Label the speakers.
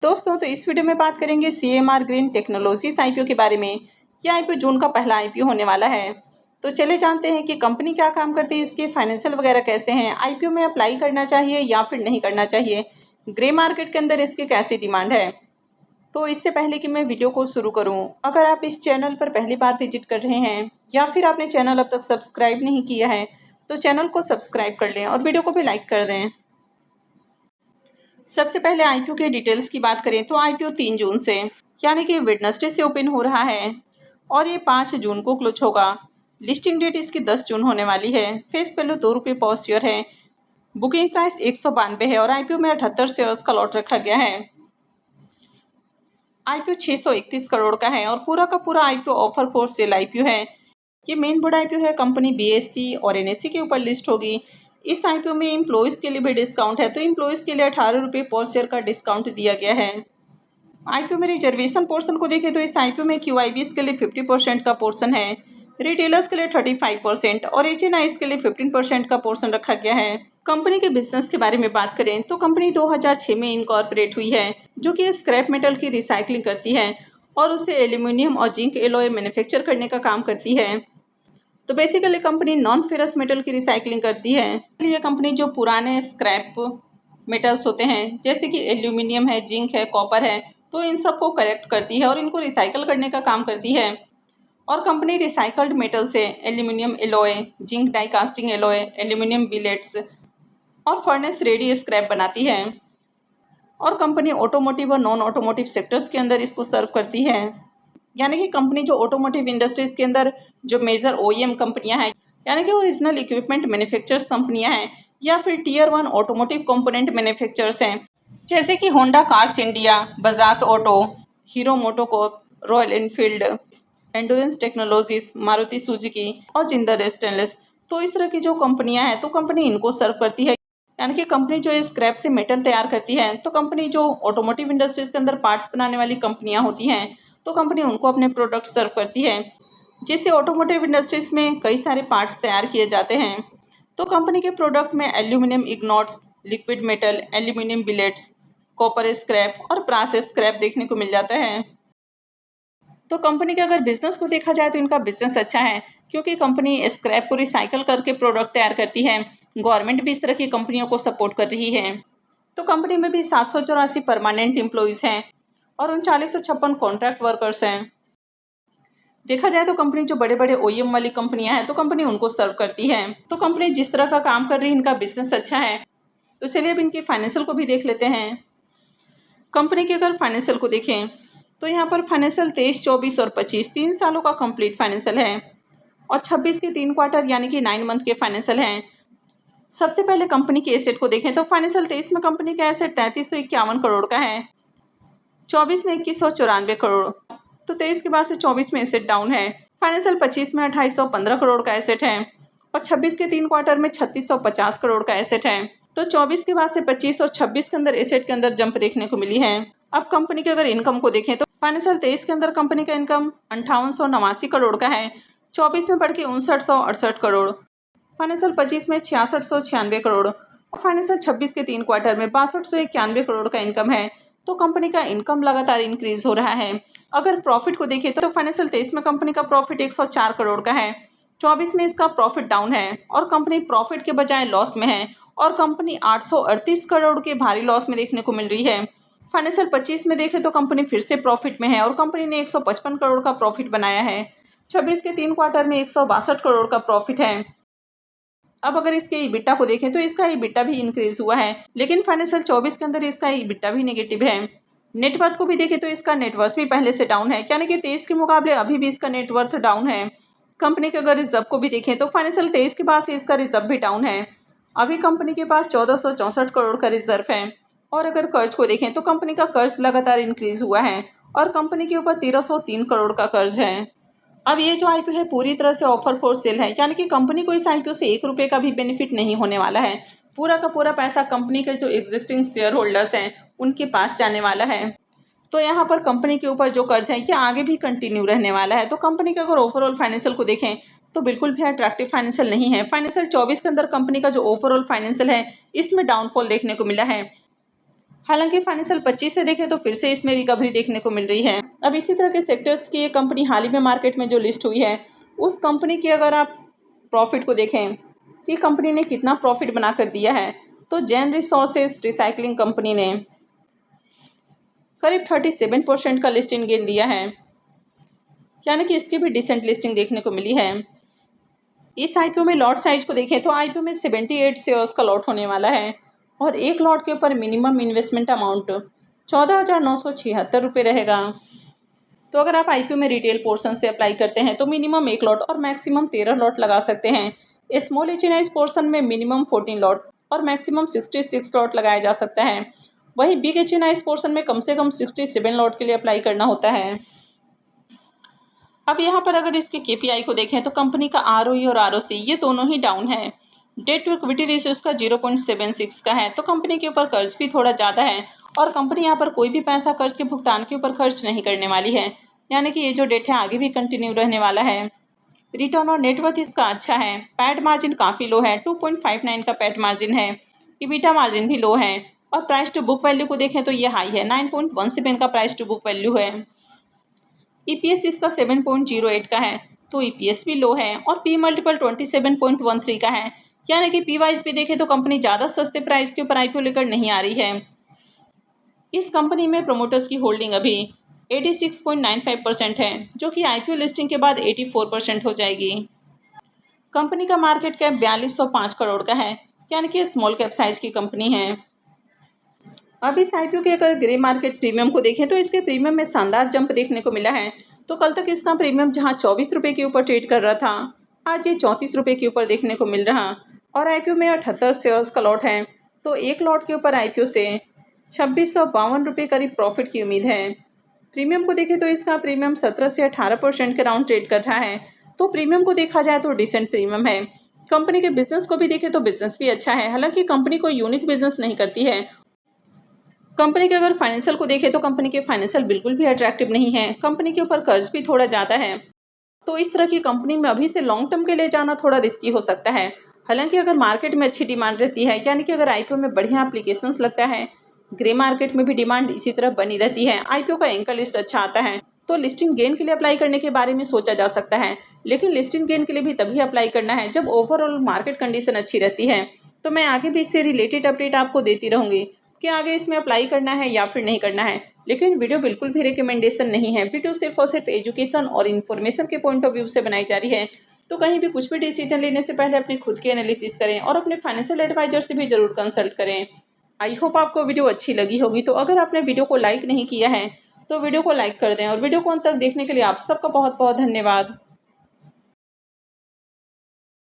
Speaker 1: दोस्तों, तो इस वीडियो में बात करेंगे सीएमआर ग्रीन टेक्नोलॉजीज आईपीओ के बारे में। यह आईपीओ जून का पहला आईपीओ होने वाला है। तो चले जानते हैं कि कंपनी क्या काम करती है, इसके फाइनेंशियल वगैरह कैसे हैं, आईपीओ में अप्लाई करना चाहिए या फिर नहीं करना चाहिए, ग्रे मार्केट के अंदर इसकी कैसी डिमांड है। तो इससे पहले कि मैं वीडियो को शुरू करूं, अगर आप इस चैनल पर पहली बार विजिट कर रहे हैं या फिर आपने चैनल अब तक सब्सक्राइब नहीं किया है तो चैनल को सब्सक्राइब कर लें और वीडियो को भी लाइक कर दें। सबसे पहले आईपीओ के डिटेल्स की बात करें तो आईपीओ 3 जून से यानी कि वेडनेसडे से ओपन हो रहा है और ये 5 जून को क्लोज होगा। लिस्टिंग डेट इसकी 10 जून होने वाली है। फेस वैल्यू ₹2 पर शेयर है। बुकिंग प्राइस 192 है और आईपीओ में 78 शेयर्स का लॉट रखा गया है। आईपीओ 631 करोड़ का है और पूरा का पूरा IPO offer for sale IPO है। ये मेन बोर्ड आईपीओ है। कंपनी बीएससी और एनएससी के ऊपर लिस्ट होगी। इस आईपीओ में एम्प्लॉइज़ के लिए भी डिस्काउंट है, तो एम्प्लॉइज़ के लिए ₹18 पर शेयर का डिस्काउंट दिया गया है। आईपीओ में रिजर्वेशन पोर्शन को देखें तो इस आईपीओ में क्यूआईबीज के लिए 50% का पोर्शन है, रिटेलर्स के लिए 35% और एचएनआईज के लिए 15% का पोर्शन रखा गया है। कंपनी के बिजनेस के बारे में बात करें तो कंपनी 2006 में इनकॉर्पोरेट हुई है, जो कि स्क्रैप मेटल की रिसाइकलिंग करती है और उसे एल्यूमिनियम और जिंक एलॉय मैन्युफैक्चर करने का काम करती है। तो basically company non ferrous metal की रिसाइकलिंग करती है। ये कंपनी जो पुराने स्क्रैप मेटल्स होते हैं जैसे कि एल्यूमिनियम है, जिंक है, कॉपर है, तो इन सबको कलेक्ट करती है और इनको रिसाइकल करने का काम करती है। और कंपनी रिसाइकल्ड मेटल से aluminium alloy, zinc die casting alloy, aluminium billets और फर्नेस रेडी स्क्रैप बनाती है। और कंपनी ऑटोमोटिव और नॉन ऑटोमोटिव सेक्टर्स के अंदर इसको सर्व करती है। यानी कि कंपनी जो ऑटोमोटिव इंडस्ट्रीज़ के अंदर जो मेजर ओईएम कंपनियां हैं, यानी कि ओरिजिनल इक्विपमेंट मैन्युफैक्चरर्स कंपनियां हैं या फिर टियर 1 ऑटोमोटिव कंपोनेंट मैन्युफैक्चरर्स हैं, जैसे कि Honda cars India, Bajaj auto, hero MotoCorp, royal Enfield, endurance technologies, Maruti Suzuki और जिंदल स्टेनलेस। तो इस तरह की जो कंपनियां हैं तो कंपनी इनको सर्व करती है। यानी कि कंपनी जो स्क्रैप से मेटल तैयार करती है, तो कंपनी जो ऑटोमोटिव इंडस्ट्रीज़ के अंदर पार्ट्स बनाने वाली कंपनियां होती हैं तो कंपनी उनको अपने प्रोडक्ट सर्व करती है, जिससे ऑटोमोटिव इंडस्ट्रीज़ में कई सारे पार्ट्स तैयार किए जाते हैं। तो कंपनी के प्रोडक्ट में aluminium ingots, liquid metal, aluminium billets, copper scrap और ब्रास स्क्रैप देखने को मिल जाता है। तो कंपनी के अगर बिजनेस को देखा जाए तो इनका बिजनेस अच्छा है, क्योंकि कंपनी स्क्रैप को रिसाइकल करके प्रोडक्ट तैयार करती है। गवर्नमेंट भी इस तरह की कंपनियों को सपोर्ट कर रही है। तो कंपनी में भी 784 परमानेंट एम्प्लॉइज़ हैं और 3956 कॉन्ट्रैक्ट वर्कर्स हैं। देखा जाए तो कंपनी जो बड़े बड़े ओईएम वाली कंपनियां हैं तो कंपनी उनको सर्व करती है। तो कंपनी जिस तरह का काम कर रही है, इनका बिजनेस अच्छा है। तो चलिए अब इनकी फाइनेंशियल को भी देख लेते हैं। कंपनी के अगर फाइनेंशियल को देखें तो यहाँ पर फाइनेंशियल 23, 24 और 25 3 सालों का कंप्लीट फाइनेंशियल है और 26 के 3 क्वार्टर यानी कि 9 मंथ के फाइनेंशियल हैं। सबसे पहले कंपनी के एसेट को देखें तो फाइनेंशियल 23 में कंपनी का एसेट 3351 करोड़ का है, 24 में 2194 करोड़। तो 23 के बाद से 24 में एसेट डाउन है। फाइनेंशियल 25 में 2815 करोड़ का एसेट है और 26 के 3 क्वार्टर में 3650 करोड़ का एसेट है। तो 24 के बाद से 25 और 26 के अंदर एसेट के अंदर जंप देखने को मिली है। अब कंपनी के अगर इनकम को देखें तो फाइनेंशियल 23 के अंदर कंपनी का इनकम 5889 करोड़ का है, 24 में बढ़ के 5968 करोड़, फाइनेंशियल 25 में 6696 करोड़ और फाइनेंशियल 26 के 3 क्वार्टर में 6291 करोड़ का इनकम है। तो कंपनी का इनकम लगातार इंक्रीज हो रहा है। अगर प्रॉफिट को देखें तो फाइनेंशियल 23 में कंपनी का प्रॉफिट 104 करोड़ का है, 24 में इसका प्रॉफिट डाउन है और कंपनी प्रॉफिट के बजाय लॉस में है और कंपनी 838 करोड़ के भारी लॉस में देखने को मिल रही है। फाइनेंशियल 25 में देखें तो कंपनी फिर से प्रॉफिट में है और कंपनी ने 155 करोड़ का प्रॉफिट बनाया है, 26 के 3 क्वार्टर में 162 करोड़ का प्रॉफिट है। अब अगर इसके ईबिटा को देखें तो इसका ईबिटा भी इंक्रीज हुआ है, लेकिन फाइनेंशियल 24 के अंदर इसका ईबिटा भी नेगेटिव है। नेटवर्थ को भी देखें तो इसका नेटवर्थ भी पहले से डाउन है, यानी कि 23 के मुकाबले अभी भी इसका नेटवर्थ डाउन है। कंपनी के अगर रिजर्व को भी देखें तो फाइनेंशियल 23 के बाद से इसका रिजर्व भी डाउन है। अभी कंपनी के पास 1464 करोड़ का रिजर्व है। और अगर कर्ज को देखें तो कंपनी का कर्ज लगातार इंक्रीज हुआ है और कंपनी के ऊपर 1303 करोड़ का कर्ज है। अब ये जो आईपीओ है पूरी तरह से ऑफर फॉर सेल है, यानी कि कंपनी को इस आईपीओ से ₹1 का भी बेनिफिट नहीं होने वाला है। पूरा का पूरा पैसा कंपनी के जो एग्जिस्टिंग शेयर होल्डर्स हैं उनके पास जाने वाला है। तो यहाँ पर कंपनी के ऊपर जो कर्ज है ये आगे भी कंटिन्यू रहने वाला है। तो कंपनी के अगर ओवरऑल फाइनेंशियल को देखें तो बिल्कुल भी अट्रैक्टिव फाइनेंशियल नहीं है। फाइनेंशियल 24 के अंदर कंपनी का जो ओवरऑल फाइनेंशियल है इसमें डाउनफॉल देखने को मिला है। हालांकि फाइनेंशियल 25 से देखें तो फिर से इसमें रिकवरी देखने को मिल रही है। अब इसी तरह के सेक्टर्स की एक कंपनी हाल ही में मार्केट में जो लिस्ट हुई है, उस कंपनी की अगर आप प्रॉफिट को देखें कि कंपनी ने कितना प्रॉफिट बना कर दिया है, तो जैन रिसोर्सेज रिसाइकलिंग कंपनी ने करीब 37% का लिस्टिंग गेन दिया है, यानी कि इसकी भी डिसेंट लिस्टिंग देखने को मिली है। इस आईपीओ में लॉट साइज को देखें तो आईपीओ में 78 शेयर्स का लॉट होने वाला है और एक लॉट के ऊपर मिनिमम इन्वेस्टमेंट अमाउंट 14,976 रुपये रहेगा। तो अगर आप आईपीओ में रिटेल पोर्शन से अप्लाई करते हैं तो मिनिमम 1 लॉट और मैक्सिमम 13 लॉट लगा सकते हैं। स्मॉल एच पोर्शन में मिनिमम 14 लॉट और मैक्सिमम 66 लॉट लगाया जा सकता है। वहीं बिग एच पोर्शन में कम से कम 67 लॉट के लिए अप्लाई करना होता है। अब यहाँ पर अगर इसके केपीआई को देखें तो कंपनी का आरओई और आरओसी ये दोनों ही डाउन है। डेट टू इक्विटी रेशियो इसका 0.76 का है, तो कंपनी के ऊपर कर्ज भी थोड़ा ज़्यादा है और कंपनी यहाँ पर कोई भी पैसा कर्ज के भुगतान के ऊपर खर्च नहीं करने वाली है, यानी कि ये जो डेट है आगे भी कंटिन्यू रहने वाला है। रिटर्न और नेटवर्थ इसका अच्छा है। पैट मार्जिन काफ़ी लो है, 2.59 का पैट मार्जिन है। इबिटा मार्जिन भी लो है और प्राइस टू बुक वैल्यू को देखें तो ये हाई है, 9.17 का प्राइस टू बुक वैल्यू है। ईपीएस इसका 7.08 का है, तो ईपीएस भी लो है और पी मल्टीपल 27.13 का है, यानी कि पी वाइज भी देखें तो कंपनी ज़्यादा सस्ते प्राइस के ऊपर आईपीओ लेकर नहीं आ रही है। इस कंपनी में प्रमोटर्स की होल्डिंग अभी 86.95% है, जो कि आईपीओ लिस्टिंग के बाद 84% हो जाएगी। कंपनी का मार्केट कैप 4205 करोड़ का है, यानी कि स्मॉल कैप साइज की कंपनी है। अब इस आईपीओ के अगर ग्रे मार्केट प्रीमियम को देखें तो इसके प्रीमियम में शानदार जंप देखने को मिला है। तो कल तक इसका प्रीमियम जहां 24 रुपये के ऊपर ट्रेड कर रहा था, आज ये 34 रुपये के ऊपर देखने को मिल रहा और आईपीओ में 78 शेयर्स का लॉट है, तो एक लॉट के ऊपर आईपीओ से 2652 रुपये करीब प्रॉफिट की उम्मीद है। प्रीमियम को देखें तो इसका प्रीमियम 17 से 18% के राउंड ट्रेड कर रहा है, तो प्रीमियम को देखा जाए तो डिसेंट प्रीमियम है। कंपनी के बिजनेस को भी देखें तो बिजनेस भी अच्छा है, हालांकि कंपनी कोई यूनिक बिजनेस नहीं करती है। कंपनी के अगर फाइनेंशियल को देखें तो कंपनी के फाइनेंशियल बिल्कुल भी अट्रैक्टिव नहीं है, कंपनी के ऊपर कर्ज भी थोड़ा ज़्यादा है, तो इस तरह की कंपनी में अभी से लॉन्ग टर्म के लिए जाना थोड़ा रिस्की हो सकता है। हालांकि अगर मार्केट में अच्छी डिमांड रहती है, यानी कि अगर आईपीओ में बढ़िया एप्लीकेशंस लगता है, ग्रे मार्केट में भी डिमांड इसी तरह बनी रहती है, आईपीओ का एंकर लिस्ट अच्छा आता है, तो लिस्टिंग गेन के लिए अप्लाई करने के बारे में सोचा जा सकता है। लेकिन लिस्टिंग गेन के लिए भी तभी अप्लाई करना है जब ओवरऑल मार्केट कंडीशन अच्छी रहती है। तो मैं आगे भी इससे रिलेटेड अपडेट आपको देती रहूँगी कि आगे इसमें अप्लाई करना है या फिर नहीं करना है। लेकिन वीडियो बिल्कुल भी रिकमेंडेशन नहीं है, वीडियो सिर्फ और सिर्फ एजुकेशन और इन्फॉर्मेशन के पॉइंट ऑफ व्यू से बनाई जा रही है। तो कहीं भी कुछ भी डिसीजन लेने से पहले अपने खुद के एनालिसिस करें और अपने फाइनेंशियल एडवाइजर से भी जरूर कंसल्ट करें। आई होप आपको वीडियो अच्छी लगी होगी। तो अगर आपने वीडियो को लाइक नहीं किया है तो वीडियो को लाइक कर दें और वीडियो को अंत तक देखने के लिए आप सबका बहुत बहुत धन्यवाद।